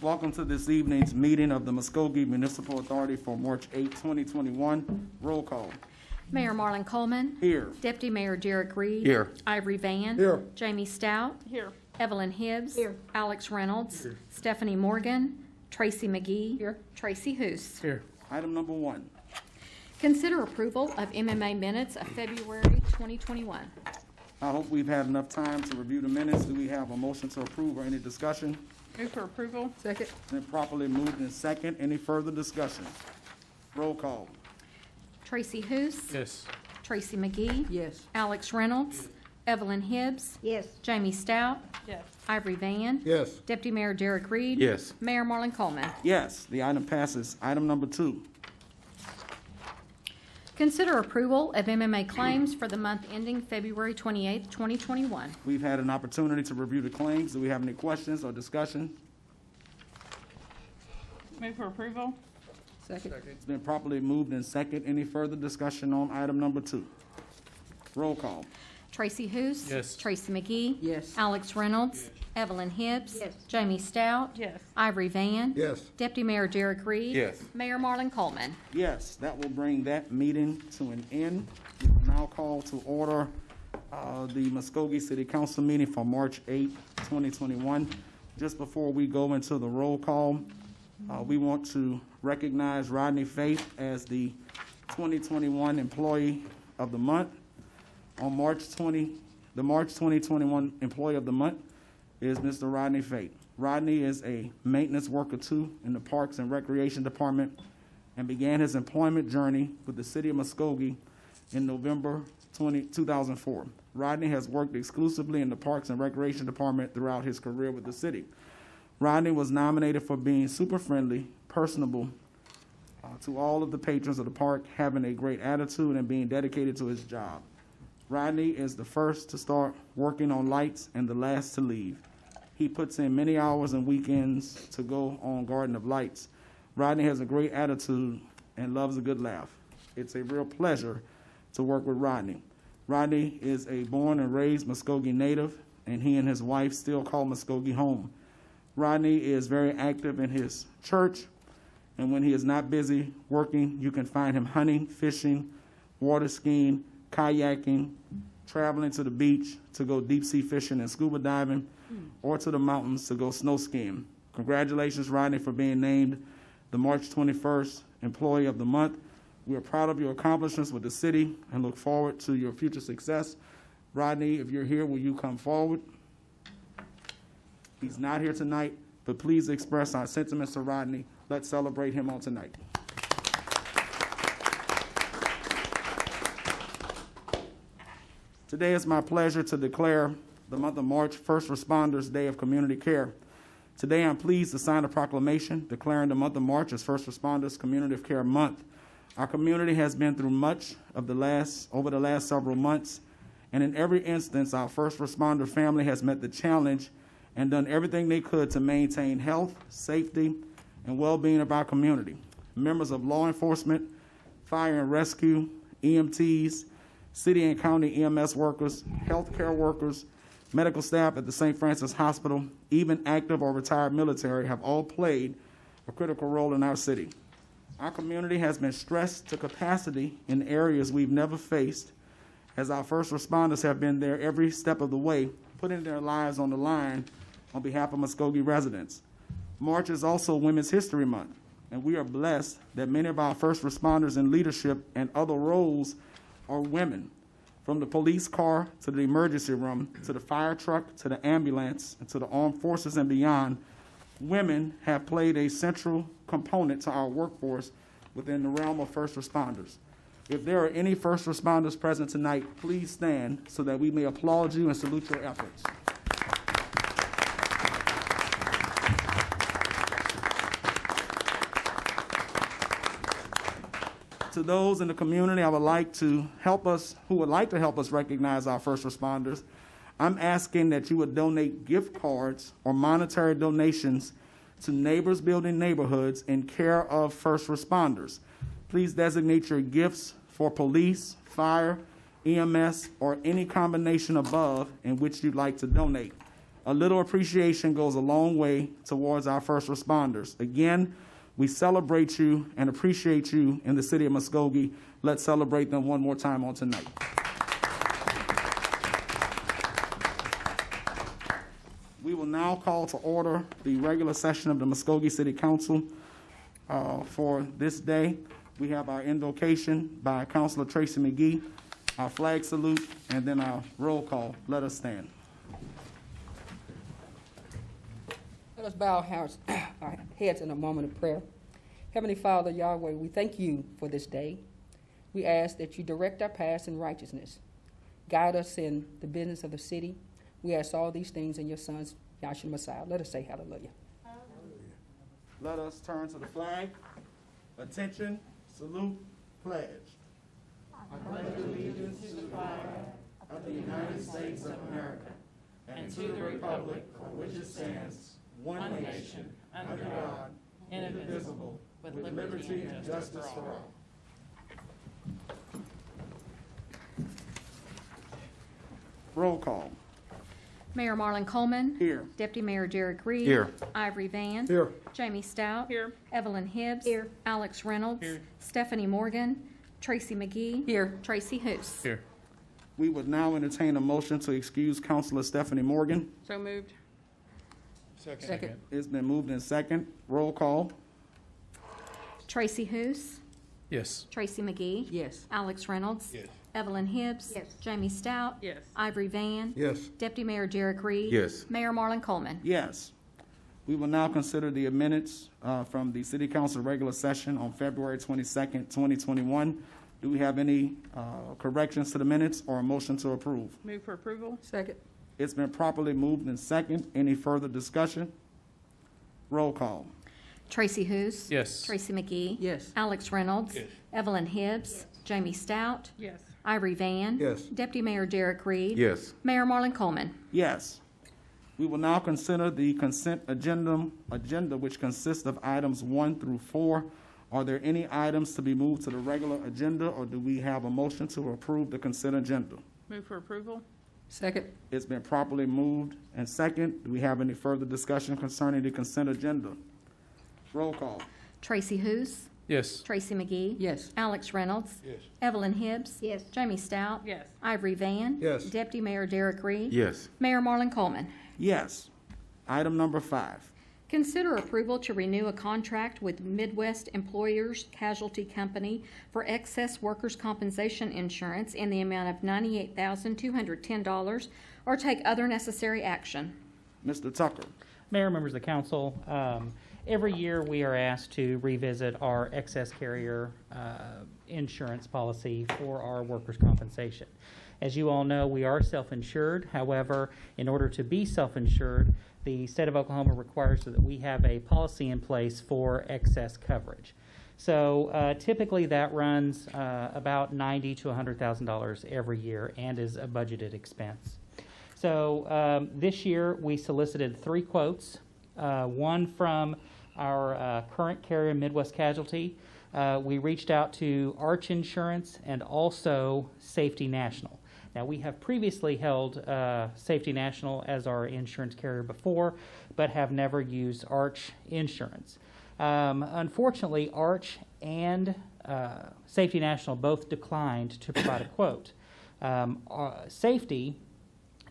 Welcome to this evening's meeting of the Muskogee Municipal Authority for March 8, 2021. Roll call. Mayor Marlon Coleman. Here. Deputy Mayor Derek Reed. Here. Ivory Van. Here. Jamie Stout. Here. Evelyn Hibbs. Here. Alex Reynolds. Here. Stephanie Morgan. Tracy McGee. Here. Tracy Hoos. Here. Item number 1. Consider approval of MMA minutes of February 2021. I hope we've had enough time to review the minutes. Do we have a motion to approve or any discussion? Move for approval. Second. Then properly moved in second. Any further discussion? Roll call. Tracy Hoos. Yes. Tracy McGee. Yes. Alex Reynolds. Evelyn Hibbs. Yes. Jamie Stout. Yes. Ivory Van. Yes. Deputy Mayor Derek Reed. Yes. Mayor Marlon Coleman. Yes, the item passes. Item number 2. Consider approval of MMA claims for the month ending February 28, 2021. We've had an opportunity to review the claims. Do we have any questions or discussion? Move for approval. Second. It's been properly moved in second. Any further discussion on item number 2? Roll call. Tracy Hoos. Yes. Tracy McGee. Yes. Alex Reynolds. Evelyn Hibbs. Yes. Jamie Stout. Yes. Ivory Van. Yes. Deputy Mayor Derek Reed. Yes. Mayor Marlon Coleman. Yes, that will bring that meeting to an end. We will now call to order the Muskogee City Council meeting for March 8, 2021. Just before we go into the roll call, we want to recognize Rodney Faith as the 2021 Employee of the Month. On the March 2021 Employee of the Month is Mr. Rodney Faith. Rodney is a maintenance worker too in the Parks and Recreation Department and began his employment journey with the City of Muskogee in November 2004. Rodney has worked exclusively in the Parks and Recreation Department throughout his career with the city. Rodney was nominated for being super friendly, personable to all of the patrons of the park, having a great attitude and being dedicated to his job. Rodney is the first to start working on lights and the last to leave. He puts in many hours and weekends to go on Garden of Lights. Rodney has a great attitude and loves a good laugh. It's a real pleasure to work with Rodney. Rodney is a born and raised Muskogee native, and he and his wife still call Muskogee home. Rodney is very active in his church, and when he is not busy working, you can find him hunting, fishing, water skiing, kayaking, traveling to the beach to go deep sea fishing and scuba diving, or to the mountains to go snow skiing. Congratulations, Rodney, for being named the March 21st Employee of the Month. We are proud of your accomplishments with the city and look forward to your future success. Rodney, if you're here, will you come forward? He's not here tonight, but please express our sentiments to Rodney. Let's celebrate him on tonight. Today it's my pleasure to declare the month of March First Responders Day of Community Care. Today I'm pleased to sign a proclamation declaring the month of March as First Responders Community Care Month. Our community has been through much of over the last several months, and in every instance our first responder family has met the challenge and done everything they could to maintain health, safety, and well-being of our community. Members of law enforcement, fire and rescue, EMTs, city and county EMS workers, healthcare workers, medical staff at the St. Francis Hospital, even active or retired military have all played a critical role in our city. Our community has been stressed to capacity in areas we've never faced, as our first responders have been there every step of the way, putting their lives on the line on behalf of Muskogee residents. March is also Women's History Month, and we are blessed that many of our first responders in leadership and other roles are women. From the police car to the emergency room, to the fire truck, to the ambulance, and to the armed forces and beyond, women have played a central component to our workforce within the realm of first responders. If there are any first responders present tonight, please stand so that we may applaud you and salute your efforts. To those in the community I would like to help us, who would like to help us recognize our first responders, I'm asking that you would donate gift cards or monetary donations to Neighbors Building Neighborhoods in care of first responders. Please designate your gifts for police, fire, EMS, or any combination above in which you'd like to donate. A little appreciation goes a long way towards our first responders. Again, we celebrate you and appreciate you in the city of Muskogee. Let's celebrate them one more time on tonight. We will now call to order the regular session of the Muskogee City Council for this day. We have our invocation by Councilor Tracy McGee, our flag salute, and then our roll call. Let us stand. Let us bow our heads in a moment of prayer. Heavenly Father, Yahweh, we thank you for this day. We ask that you direct our paths in righteousness. Guide us in the business of the city. We ask all these things in your Son's Yahshua Messiah. Let us say hallelujah. Let us turn to the flag. Attention, salute, pledge. I pledge allegiance to the flag of the United States of America and to the republic for which it stands, one nation, under God, indivisible, with liberty and justice for all. Roll call. Mayor Marlon Coleman. Here. Deputy Mayor Derek Reed. Here. Ivory Van. Here. Jamie Stout. Here. Evelyn Hibbs. Here. Alex Reynolds. Here. Stephanie Morgan. Tracy McGee. Here. Tracy Hoos. Here. We would now entertain a motion to excuse Councilor Stephanie Morgan. So moved. Second. It's been moved in second. Roll call. Tracy Hoos. Yes. Tracy McGee. Yes. Alex Reynolds. Yes. Evelyn Hibbs. Yes. Jamie Stout. Yes. Ivory Van. Yes. Deputy Mayor Derek Reed. Yes. Mayor Marlon Coleman. Yes. We will now consider the minutes from the City Council regular session on February 22nd, 2021. Do we have any corrections to the minutes or a motion to approve? Move for approval. Second. It's been properly moved in second. Any further discussion? Roll call. Tracy Hoos. Yes. Tracy McGee. Yes. Alex Reynolds. Yes. Evelyn Hibbs. Jamie Stout. Yes. Ivory Van. Yes. Deputy Mayor Derek Reed. Yes. Mayor Marlon Coleman. Yes. We will now consider the consent agenda, which consists of items 1 through 4. Are there any items to be moved to the regular agenda, or do we have a motion to approve the consent agenda? Move for approval. Second. It's been properly moved and second. Do we have any further discussion concerning the consent agenda? Roll call. Tracy Hoos. Yes. Tracy McGee. Yes. Alex Reynolds. Yes. Evelyn Hibbs. Yes. Jamie Stout. Yes. Ivory Van. Yes. Deputy Mayor Derek Reed. Yes. Mayor Marlon Coleman. Yes. Item number 5. Consider approval to renew a contract with Midwest Employers Casualty Company for excess workers' compensation insurance in the amount of $98,210 or take other necessary action. Mr. Tucker. Mayor, members of the council, every year we are asked to revisit our excess carrier insurance policy for our workers' compensation. As you all know, we are self-insured. However, in order to be self-insured, the state of Oklahoma requires that we have a policy in place for excess coverage. So typically that runs about $90,000 to $100,000 every year and is a budgeted expense. So this year we solicited 3 quotes, one from our current carrier, Midwest Casualty. We reached out to Arch Insurance and also Safety National. Now, we have previously held Safety National as our insurance carrier before, but have never used Arch Insurance. Unfortunately, Arch and Safety National both declined to provide a quote. Safety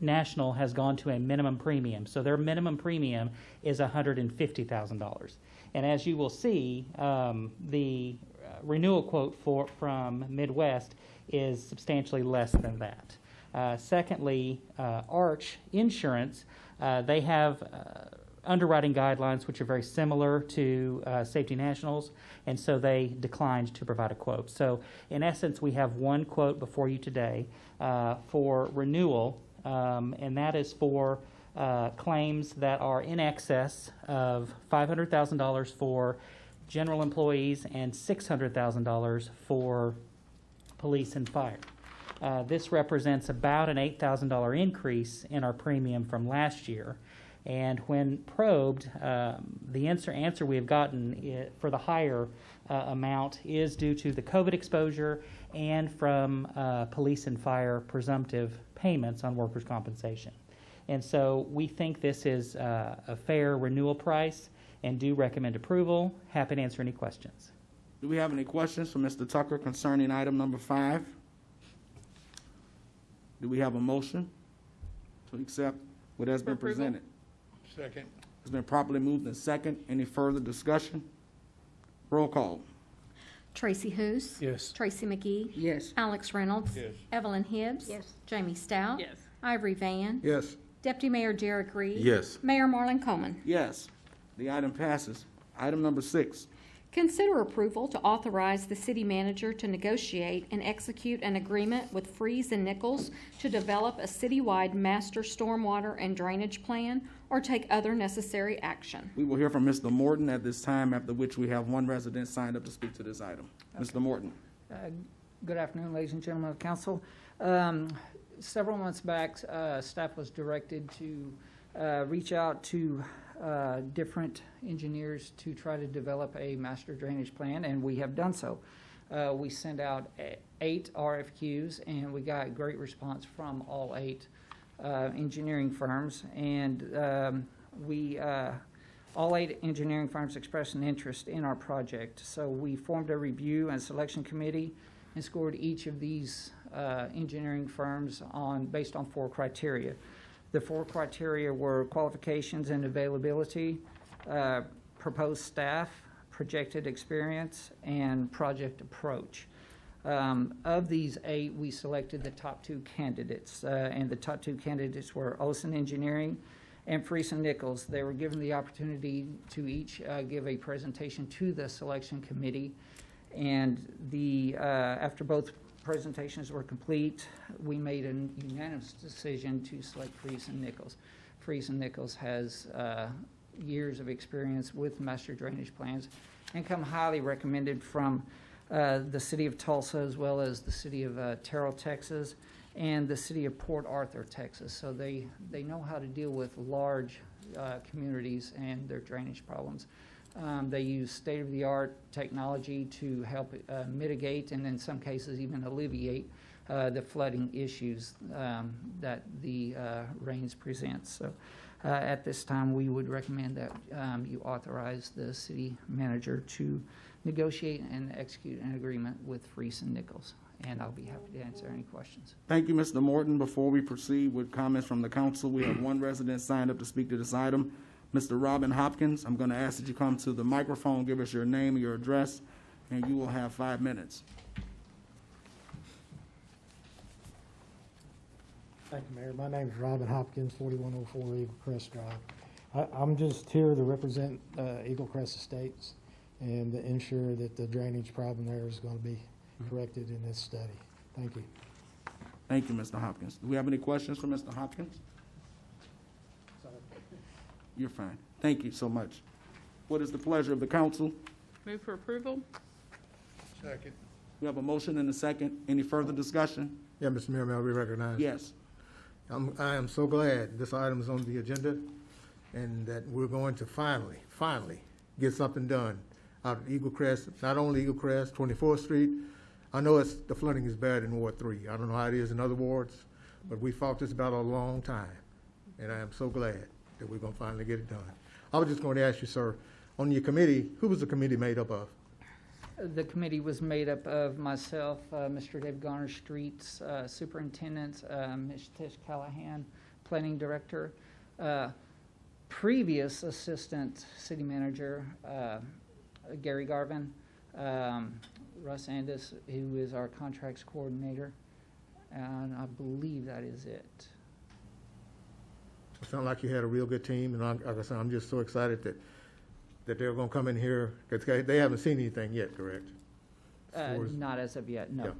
National has gone to a minimum premium, so their minimum premium is $150,000. And as you will see, the renewal quote from Midwest is substantially less than that. Secondly, Arch Insurance, they have underwriting guidelines which are very similar to Safety National's, and so they declined to provide a quote. So in essence, we have one quote before you today for renewal, and that is for claims that are in excess of $500,000 for general employees and $600,000 for police and fire. This represents about an $8,000 increase in our premium from last year. And when probed, the answer we have gotten for the higher amount is due to the COVID exposure and from police and fire presumptive payments on workers' compensation. And so we think this is a fair renewal price and do recommend approval. Happy to answer any questions. Do we have any questions for Mr. Tucker concerning item number 5? Do we have a motion to accept what has been Approval. presented? Second. It's been properly moved and second. Any further discussion? Roll call. Tracy Hous. Yes. Tracy McGee. Yes. Alex Reynolds. Yes. Evelyn Hibbs. Yes. Jamie Stout. Yes. Ivory Van. Yes. Deputy Mayor Derek Reed. Yes. Mayor Marlon Coleman. Yes, the item passes. Item number 6. Consider approval to authorize the city manager to negotiate and execute an agreement with Freeze and Nichols to develop a citywide master stormwater and drainage plan or take other necessary action. We will hear from Mr. Morton at this time, after which we have one resident signed up to speak to this item. Mr. Morton. Good afternoon, ladies and gentlemen of council. Several months back, staff was directed to reach out to different engineers to try to develop a master drainage plan, and we have done so. We sent out 8 RFQs, and we got great response from all 8 engineering firms, and all 8 engineering firms expressed an interest in our project. So we formed a review and selection committee and scored each of these engineering firms based on 4 criteria. The 4 criteria were qualifications and availability, proposed staff, projected experience, and project approach. Of these 8, we selected the top 2 candidates, and the top 2 candidates were Olson Engineering and Freese and Nichols. They were given the opportunity to each give a presentation to the selection committee, and after both presentations were complete, we made a unanimous decision to select Freese and Nichols. Freese and Nichols has years of experience with master drainage plans and come highly recommended from the city of Tulsa, as well as the city of Terrell, Texas, and the city of Port Arthur, Texas. So they know how to deal with large communities and their drainage problems. They use state-of-the-art technology to help mitigate and in some cases even alleviate the flooding issues that the rains present. So at this time, we would recommend that you authorize the city manager to negotiate and execute an agreement with Freese and Nichols. And I'll be happy to answer any questions. Thank you, Mr. Morton. Before we proceed with comments from the council, we have one resident signed up to speak to this item. Mr. Robin Hopkins, I'm going to ask that you come to the microphone, give us your name and your address, and you will have 5 minutes. Thank you, Mayor. My name is Robin Hopkins, 4104 Eaglecrest Drive. I'm just here to represent Eaglecrest Estates and to ensure that the drainage problem there is going to be corrected in this study. Thank you. Thank you, Mr. Hopkins. Do we have any questions for Mr. Hopkins? You're fine. Thank you so much. What is the pleasure of the council? Move for approval? Second. We have a motion and a second. Any further discussion? Yeah, Mr. Mayor, may I be recognized? Yes. I am so glad this item is on the agenda and that we're going to finally get something done out of Eaglecrest, not only Eaglecrest, 24th Street. I know the flooding is bad in Ward 3. I don't know how it is in other wards, but we fought this battle a long time, and I am so glad that we're going to finally get it done. I was just going to ask you, sir, on your committee, who was the committee made up of? The committee was made up of myself, Mr. Dave Garner, Streets Superintendent, Ms. Tish Callahan, Planning Director, previous Assistant City Manager, Gary Garvin, Russ Andis, who is our Contracts Coordinator, and I believe that is it. It sounded like you had a real good team, and like I said, I'm just so excited that they're going to come in here, because they haven't seen anything yet, correct? Not as of yet, no. Yeah.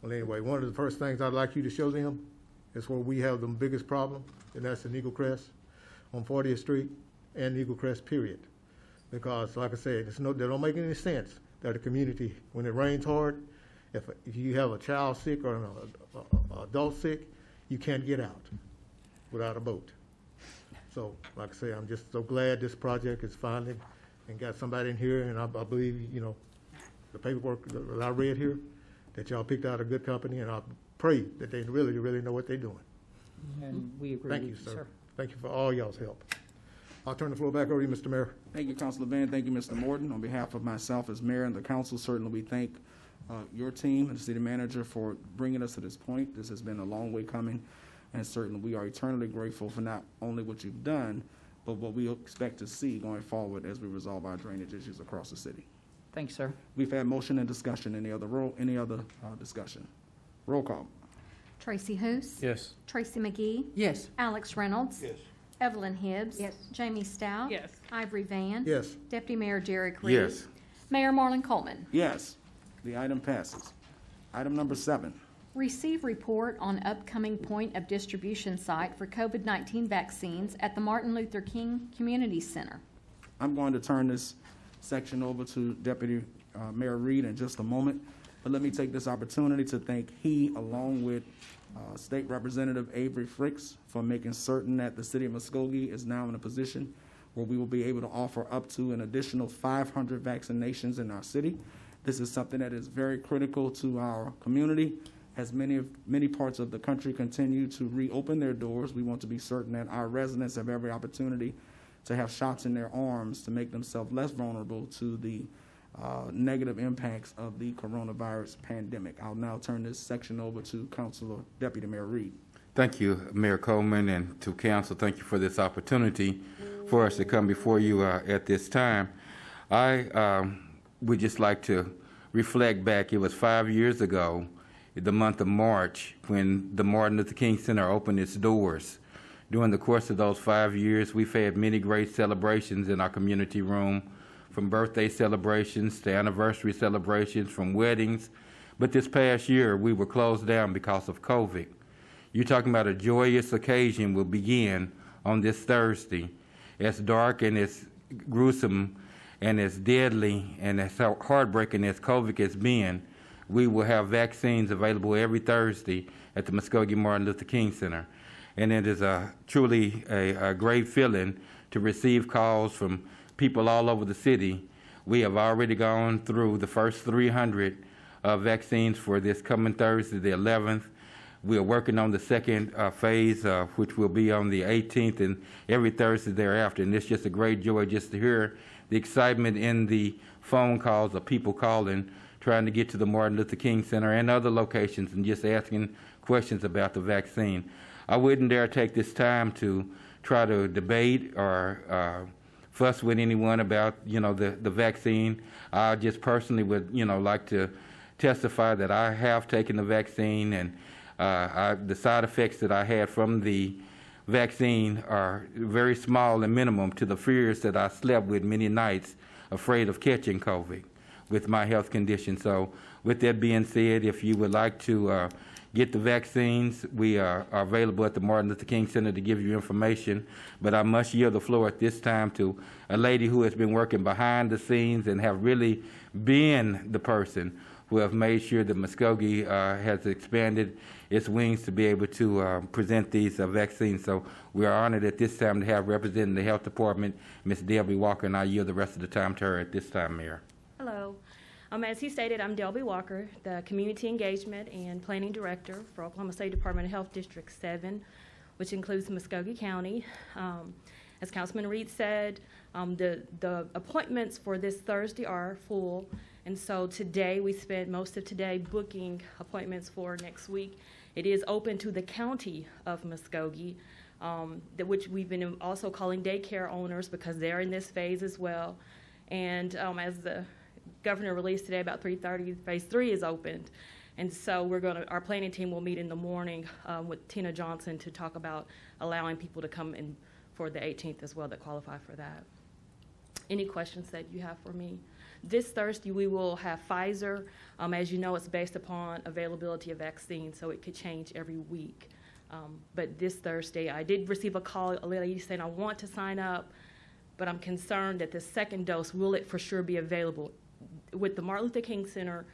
Well, anyway, one of the first things I'd like you to show them is where we have the biggest problem, and that's in Eaglecrest on 40th Street and Eaglecrest, period. Because, like I said, they don't make any sense that a community, when it rains hard, if you have a child sick or an adult sick, you can't get out without a boat. So, like I say, I'm just so glad this project is finally and got somebody in here, and I believe, you know, the paperwork that I read here, that y'all picked out a good company, and I pray that they really, really know what they're doing. And we agree Thank with you, you, sir. sir. Thank you for all y'all's help. I'll turn the floor back over to you, Mr. Mayor. Thank you, Councilor Van. Thank you, Mr. Morton. On behalf of myself as mayor and the council, certainly we thank your team and the city manager for bringing us to this point. This has been a long way coming, and certainly we are eternally grateful for not only what you've done, but what we expect to see going forward as we resolve our drainage issues across the city. Thanks, sir. We've had motion and discussion. Any other discussion? Roll call. Tracy Hous. Yes. Tracy McGee. Yes. Alex Reynolds. Yes. Evelyn Hibbs. Yes. Jamie Stout. Yes. Ivory Van. Yes. Deputy Mayor Derek Reed. Yes. Mayor Marlon Coleman. Yes, the item passes. Item number 7. Receive report on upcoming point of distribution site for COVID-19 vaccines at the Martin Luther King Community Center. I'm going to turn this section over to Deputy Mayor Reed in just a moment, but let me take this opportunity to thank he, along with State Representative Avery Fricks, for making certain that the city of Muskogee is now in a position where we will be able to offer up to an additional 500 vaccinations in our city. This is something that is very critical to our community. As many parts of the country continue to reopen their doors, we want to be certain that our residents have every opportunity to have shots in their arms to make themselves less vulnerable to the negative impacts of the coronavirus pandemic. I'll now turn this section over to Councilor Deputy Mayor Reed. Thank you, Mayor Coleman, and to council, thank you for this opportunity for us to come before you at this time. I would just like to reflect back. It was 5 years ago, the month of March, when the Martin Luther King Center opened its doors. During the course of those 5 years, we've had many great celebrations in our community room, from birthday celebrations to anniversary celebrations, from weddings. But this past year, we were closed down because of COVID. You're talking about a joyous occasion will begin on this Thursday. As dark and as gruesome and as deadly and as heartbreaking as COVID has been, we will have vaccines available every Thursday at the Muskogee Martin Luther King Center. And it is truly a great feeling to receive calls from people all over the city. We have already gone through the first 300 vaccines for this coming Thursday, the 11th. We are working on the second phase, which will be on the 18th and every Thursday thereafter. And it's just a great joy just to hear the excitement in the phone calls of people calling, trying to get to the Martin Luther King Center and other locations and just asking questions about the vaccine. I wouldn't dare take this time to try to debate or fuss with anyone about, the vaccine. I just personally would, like to testify that I have taken the vaccine, and the side effects that I had from the vaccine are very small and minimum to the fears that I slept with many nights afraid of catching COVID with my health condition. So with that being said, if you would like to get the vaccines, we are available at the Martin Luther King Center to give you information. But I must yield the floor at this time to a lady who has been working behind the scenes and have really been the person who have made sure that Muskogee has expanded its wings to be able to present these vaccines. So we are honored at this time to have representing the Health Department, Ms. Delby Walker, and I yield the rest of the time to her at this time, Mayor. Hello. As he stated, I'm Delby Walker, the Community Engagement and Planning Director for Oklahoma State Department of Health District 7, which includes Muskogee County. As Councilman Reed said, the appointments for this Thursday are full, and so today we spent most of today booking appointments for next week. It is open to the county of Muskogee, which we've been also calling daycare owners because they're in this phase as well. And as the governor released today about 3:30, phase 3 is opened. And so our planning team will meet in the morning with Tina Johnson to talk about allowing people to come in for the 18th as well that qualify for that. Any questions that you have for me? This Thursday we will have Pfizer. As you know, it's based upon availability of vaccines, so it could change every week. But this Thursday, I did receive a call, a lady saying, I want to sign up, but I'm concerned that the second dose, will it for sure be available? With the Martin Luther King Center,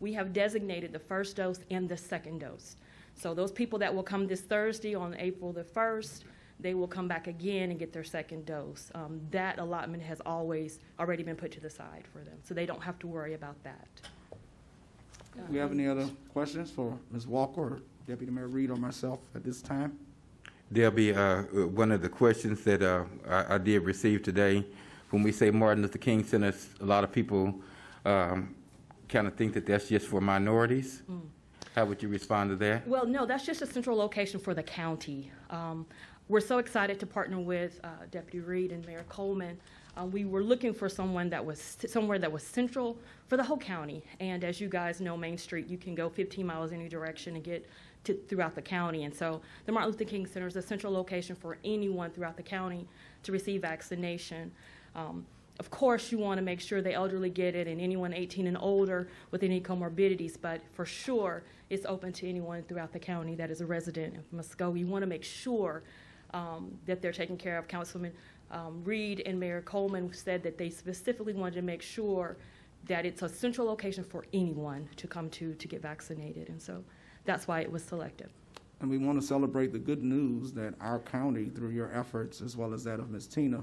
we have designated the first dose and the second dose. So those people that will come this Thursday on April the 1st, they will come back again and get their second dose. That allotment has already been put to the side for them, so they don't have to worry about that. Do we have any other questions for Ms. Walker or Deputy Mayor Reed or myself at this time? Debbie, one of the questions that I did receive today, when we say Martin Luther King Centers, a lot of people kind of think that that's just for minorities. How would you respond to that? Well, no, that's just a central location for the county. We're so excited to partner with Deputy Reed and Mayor Coleman. We were looking for somewhere that was central for the whole county. And as you guys know, Main Street, you can go 15 miles any direction and get to throughout the county. And so the Martin Luther King Center is a central location for anyone throughout the county to receive vaccination. Of course, you want to make sure the elderly get it and anyone 18 and older with any comorbidities, but for sure, it's open to anyone throughout the county that is a resident of Muskogee. You want to make sure that they're taken care of. Councilman Reed and Mayor Coleman said that they specifically wanted to make sure that it's a central location for anyone to come to get vaccinated, and so that's why it was selected. And we want to celebrate the good news that our county, through your efforts, as well as that of Ms. Tina,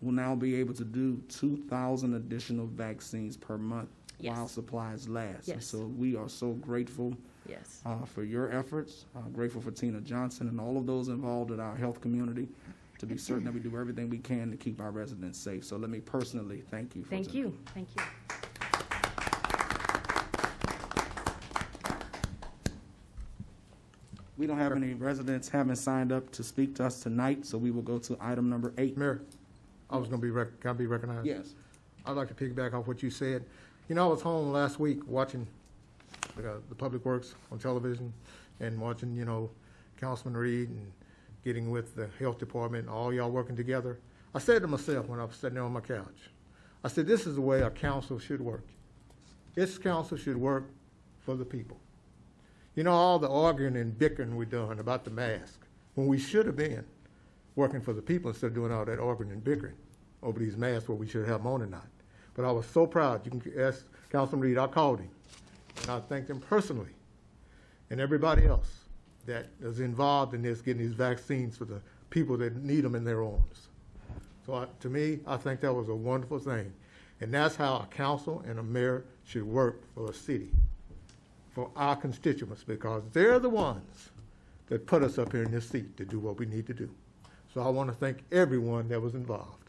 will now be able to do 2,000 additional vaccines per month while supplies last. Yes. And so we are so grateful Yes. for your efforts, grateful for Tina Johnson and all of those involved in our health community to be certain that we do everything we can to keep our residents safe. So let me personally thank you for Thank tonight. you. Thank you. We don't have any residents having signed up to speak to us tonight, so we will go to item number 8. Mayor, I was going to be, can I be recognized? Yes. I'd like to piggyback off what you said. You know, I was home last week watching the Public Works on television and watching, you know, Councilman Reed and getting with the Health Department, all y'all working together. I said to myself when I was sitting there on my couch, I said, this is the way a council should work. This council should work for the people. You know, all the arguing and bickering we've done about the mask, when we should have been working for the people instead of doing all that arguing and bickering over these masks, where we should have them on or not. But I was so proud. You can ask Councilman Reed. I called him, and I thanked him personally, and everybody else that is involved in this, getting these vaccines for the people that need them in their arms. So to me, I think that was a wonderful thing. And that's how a council and a mayor should work for a city, for our constituents, because they're the ones that put us up here in this seat to do what we need to do. So I want to thank everyone that was involved.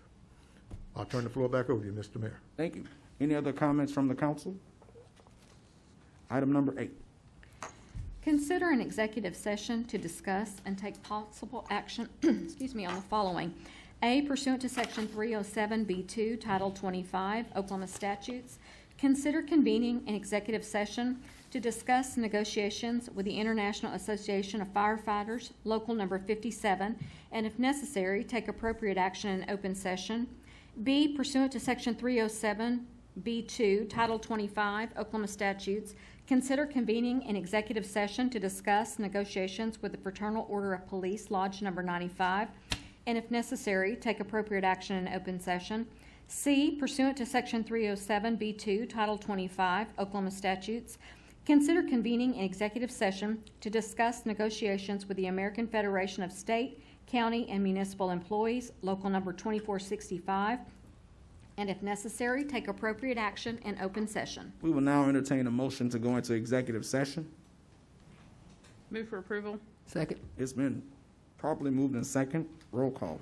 I'll turn the floor back over to you, Mr. Mayor. Thank you. Any other comments from the council? Item number 8. Consider an executive session to discuss and take possible action, excuse me, on the following. A, pursuant to Section 307B2, Title 25, Oklahoma statutes, consider convening an executive session to discuss negotiations with the International Association of Firefighters, Local Number 57, and if necessary, take appropriate action in open session. B, pursuant to Section 307B2, Title 25, Oklahoma statutes, consider convening an executive session to discuss negotiations with the Fraternal Order of Police, Lodge Number 95, and if necessary, take appropriate action in open session. C, pursuant to Section 307B2, Title 25, Oklahoma statutes, consider convening an executive session to discuss negotiations with the American Federation of State, County, and Municipal Employees, Local Number 2465, and if necessary, take appropriate action in open session. We will now entertain a motion to go into executive session. Move for approval. Second. It's been properly moved in second. Roll call.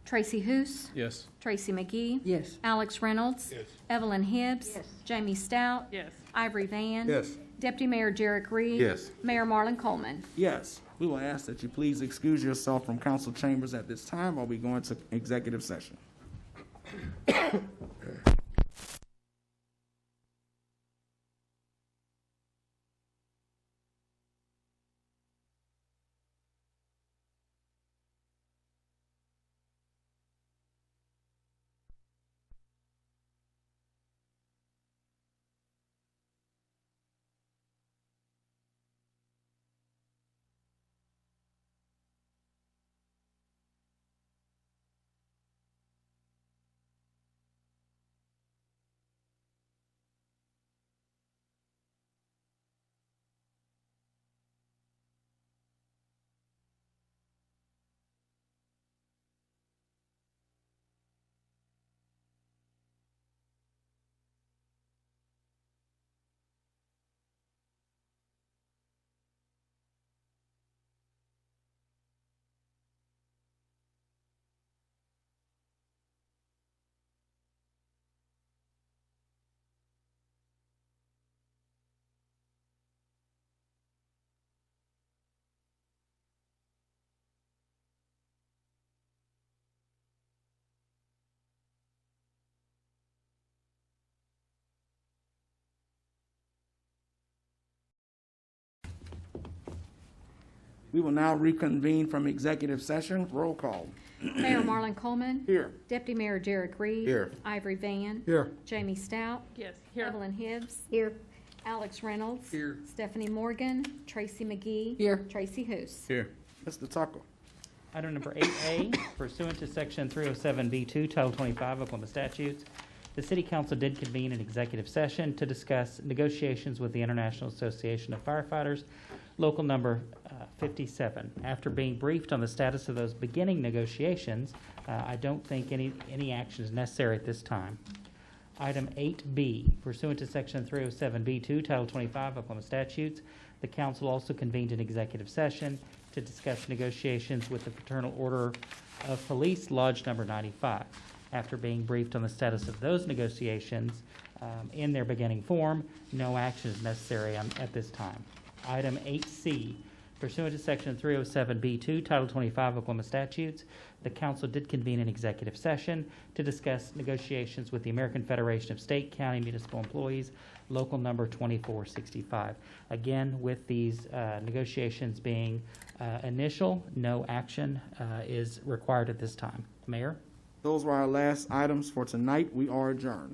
Tracy Hoos, Yes. Tracy McGee, Yes. Alex Reynolds, Yes. Evelyn Hibbs, Jamie Stout, Yes. Ivory Van, Yes. Deputy Mayor Jarek Reed, Yes. Mayor Marlon Coleman. Yes. We will ask that you please excuse yourself from council chambers at this time while we go into executive session. We will now reconvene from executive session. Roll call. Mayor Marlon Coleman. Here. Deputy Mayor Derek Reed. Here. Ivory Van. Here. Jamie Stout. Yes, here. Evelyn Hibbs. Here. Alex Reynolds. Here. Stephanie Morgan. Tracy McGee. Here. Tracy Hous. Here. Mr. Tucker. Item number 8A, pursuant to Section 307B2, Title 25 Oklahoma statutes, the City Council did convene an executive session to discuss negotiations with the International Association of Firefighters, local number 57. After being briefed on the status of those beginning negotiations, I don't think any action is necessary at this time. Item 8B, pursuant to Section 307B2, Title 25 Oklahoma statutes, the council also convened an executive session to discuss negotiations with the Fraternal Order of Police, Lodge Number 95. After being briefed on the status of those negotiations in their beginning form, no action is necessary at this time. Item 8C, pursuant to Section 307B2, Title 25 Oklahoma statutes, the council did convene an executive session to discuss negotiations with the American Federation of State, County, Municipal Employees, local number 2465. Again, with these negotiations being initial, no action is required at this time. Mayor? Those were our last items for tonight. We are adjourned.